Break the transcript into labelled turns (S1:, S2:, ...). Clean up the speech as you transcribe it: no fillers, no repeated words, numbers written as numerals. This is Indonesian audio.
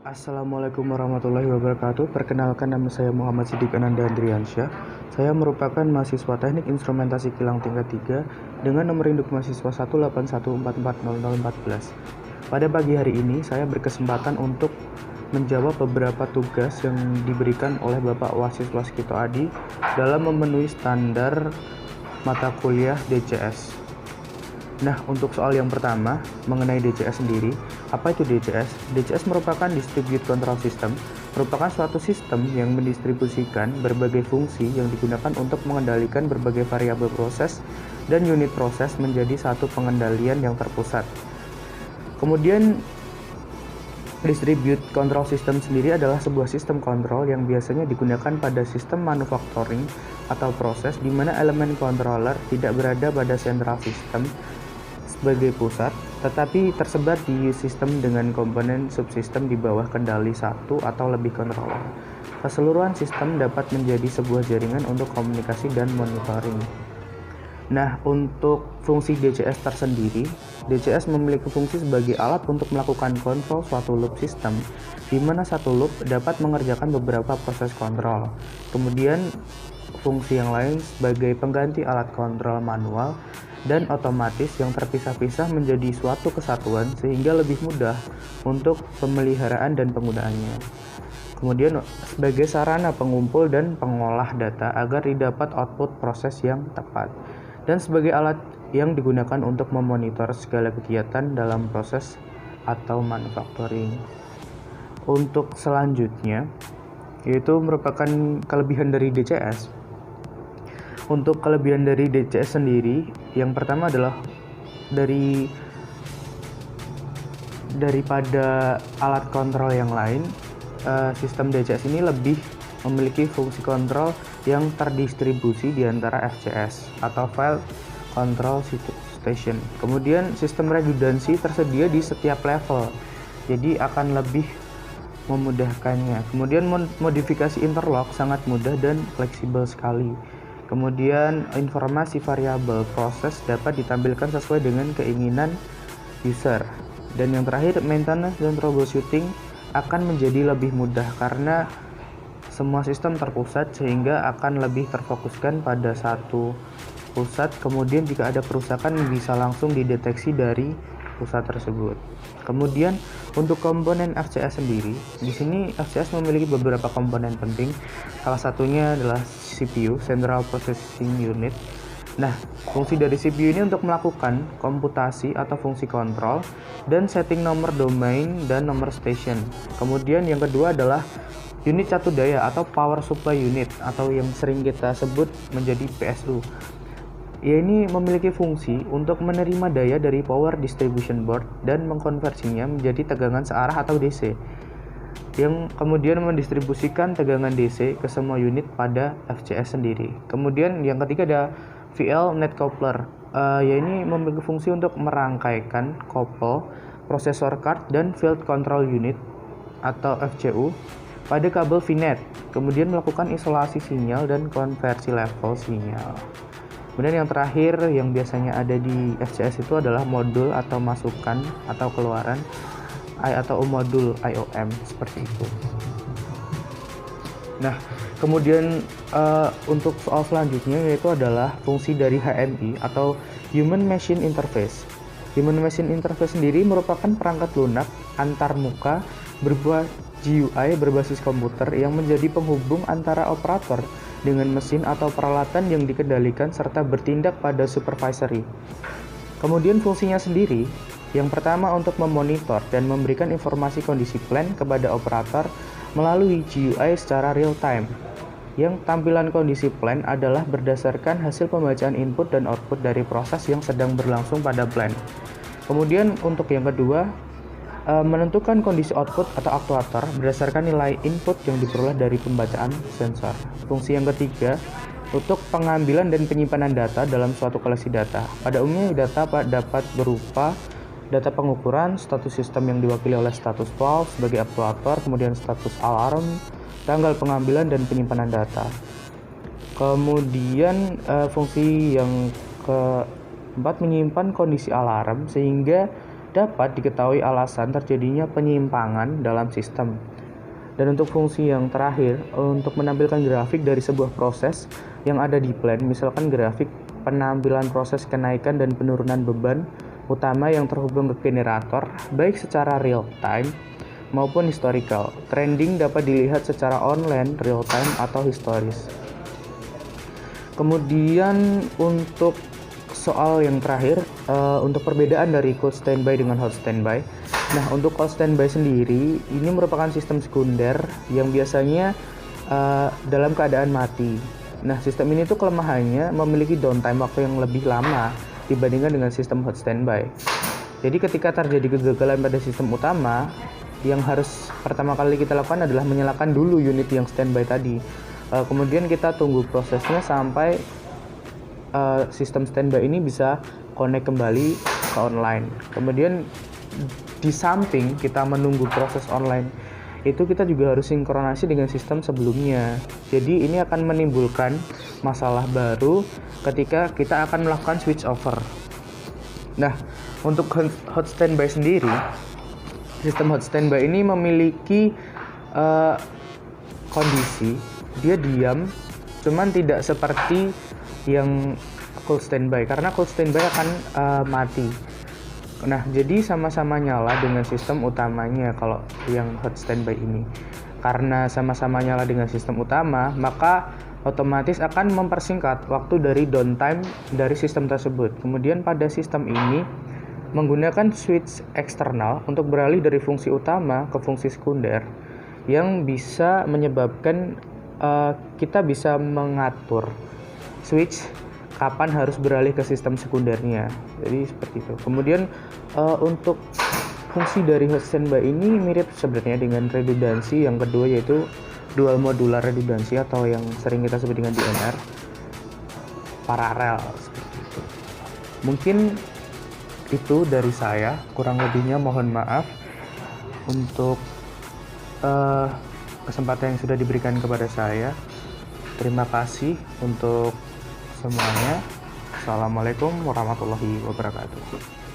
S1: Assalamualaikum warahmatullahi wabarakatuh. Perkenalkan, nama saya Muhammad Siddiq Ananda Andriansyah. Saya merupakan mahasiswa Teknik Instrumentasi Kilang tingkat 3 dengan nomor induk mahasiswa 181440014. Pada pagi hari ini, saya berkesempatan untuk menjawab beberapa tugas yang diberikan oleh Bapak Wasis Waskito Adi dalam memenuhi standar mata kuliah DCS. Nah, untuk soal yang pertama, mengenai DCS sendiri, apa itu DCS? DCS merupakan Distributed Control System, merupakan suatu sistem yang mendistribusikan berbagai fungsi yang digunakan untuk mengendalikan berbagai variabel proses dan unit proses menjadi satu pengendalian yang terpusat. Kemudian, Distributed Control System sendiri adalah sebuah sistem kontrol yang biasanya digunakan pada sistem manufacturing atau proses di mana elemen controller tidak berada pada central system sebagai pusat, tetapi tersebar di sistem dengan komponen subsistem di bawah kendali satu atau lebih controller. Keseluruhan sistem dapat menjadi sebuah jaringan untuk komunikasi dan monitoring. Nah, untuk fungsi DCS tersendiri, DCS memiliki fungsi sebagai alat untuk melakukan kontrol suatu loop sistem, di mana satu loop dapat mengerjakan beberapa proses kontrol. Kemudian, fungsi yang lain sebagai pengganti alat kontrol manual dan otomatis yang terpisah-pisah menjadi suatu kesatuan sehingga lebih mudah untuk pemeliharaan dan penggunaannya. Kemudian sebagai sarana pengumpul dan pengolah data agar didapat output proses yang tepat, dan sebagai alat yang digunakan untuk memonitor segala kegiatan dalam proses atau manufacturing. Untuk selanjutnya, yaitu merupakan kelebihan dari DCS. Untuk kelebihan dari DCS sendiri, yang pertama adalah daripada alat kontrol yang lain, sistem DCS ini lebih memiliki fungsi kontrol yang terdistribusi di antara FCS atau File Control Station. Kemudian sistem redundansi tersedia di setiap level, jadi akan lebih memudahkannya. Kemudian modifikasi interlock sangat mudah dan fleksibel sekali. Kemudian informasi variabel proses dapat ditampilkan sesuai dengan keinginan user. Dan yang terakhir, maintenance dan troubleshooting akan menjadi lebih mudah karena semua sistem terpusat sehingga akan lebih terfokuskan pada satu pusat. Kemudian jika ada kerusakan bisa langsung dideteksi dari pusat tersebut. Kemudian untuk komponen FCS sendiri, di sini FCS memiliki beberapa komponen penting. Salah satunya adalah CPU, Central Processing Unit. Nah, fungsi dari CPU ini untuk melakukan komputasi atau fungsi kontrol dan setting nomor domain dan nomor station. Kemudian yang kedua adalah unit satu daya atau Power Supply Unit atau yang sering kita sebut menjadi PSU. Ya, ini memiliki fungsi untuk menerima daya dari power distribution board dan mengkonversinya menjadi tegangan searah atau DC, yang kemudian mendistribusikan tegangan DC ke semua unit pada FCS sendiri. Kemudian yang ketiga ada VL Net Coupler, ini memiliki fungsi untuk merangkaikan couple processor card dan field control unit atau FCU pada kabel VNet, kemudian melakukan isolasi sinyal dan konversi level sinyal. Kemudian yang terakhir yang biasanya ada di FCS itu adalah modul atau masukan atau keluaran atau modul IOM seperti itu. Nah, kemudian untuk soal selanjutnya yaitu adalah fungsi dari HMI atau Human Machine Interface. Human Machine Interface sendiri merupakan perangkat lunak antar muka berbuat GUI berbasis komputer yang menjadi penghubung antara operator dengan mesin atau peralatan yang dikendalikan serta bertindak pada supervisory. Kemudian fungsinya sendiri, yang pertama untuk memonitor dan memberikan informasi kondisi plan kepada operator melalui GUI secara real time. Yang tampilan kondisi plan adalah berdasarkan hasil pembacaan input dan output dari proses yang sedang berlangsung pada plan. Kemudian untuk yang kedua, menentukan kondisi output atau aktuator berdasarkan nilai input yang diperoleh dari pembacaan sensor. Fungsi yang ketiga, untuk pengambilan dan penyimpanan data dalam suatu koleksi data. Pada umumnya data dapat berupa data pengukuran, status sistem yang diwakili oleh status valve sebagai aktuator, kemudian status alarm, tanggal pengambilan dan penyimpanan data. Kemudian fungsi yang keempat, menyimpan kondisi alarm sehingga dapat diketahui alasan terjadinya penyimpangan dalam sistem. Dan untuk fungsi yang terakhir, untuk menampilkan grafik dari sebuah proses yang ada di plan, misalkan grafik penampilan proses kenaikan dan penurunan beban utama yang terhubung ke generator, baik secara real time maupun historical. Trending dapat dilihat secara online, real time, atau historis. Kemudian untuk soal yang terakhir, untuk perbedaan dari cold standby dengan hot standby. Nah, untuk cold standby sendiri, ini merupakan sistem sekunder yang biasanya dalam keadaan mati. Nah, sistem ini tuh kelemahannya memiliki downtime waktu yang lebih lama dibandingkan dengan sistem hot standby. Jadi ketika terjadi kegagalan pada sistem utama, yang harus pertama kali kita lakukan adalah menyalakan dulu unit yang standby tadi. Kemudian kita tunggu prosesnya sampai sistem standby ini bisa connect kembali ke online. Kemudian di samping kita menunggu proses online, itu kita juga harus sinkronasi dengan sistem sebelumnya. Jadi ini akan menimbulkan masalah baru ketika kita akan melakukan switch over. Nah, untuk hot standby sendiri, sistem hot standby ini memiliki kondisi dia diam, cuman tidak seperti yang cold standby, karena cold standby akan mati. Nah, jadi sama-sama nyala dengan sistem utamanya kalau yang hot standby ini. Karena sama-sama nyala dengan sistem utama, maka otomatis akan mempersingkat waktu dari downtime dari sistem tersebut. Kemudian pada sistem ini menggunakan switch eksternal untuk beralih dari fungsi utama ke fungsi sekunder yang bisa menyebabkan kita bisa mengatur switch kapan harus beralih ke sistem sekundernya. Jadi seperti itu. Kemudian untuk fungsi dari hot standby ini mirip sebenarnya dengan redundansi yang kedua, yaitu dual modular redundansi atau yang sering kita sebut dengan DMR paralel seperti itu. Mungkin itu dari saya, kurang lebihnya mohon maaf untuk kesempatan yang sudah diberikan kepada saya. Terima kasih untuk semuanya. Assalamualaikum warahmatullahi wabarakatuh.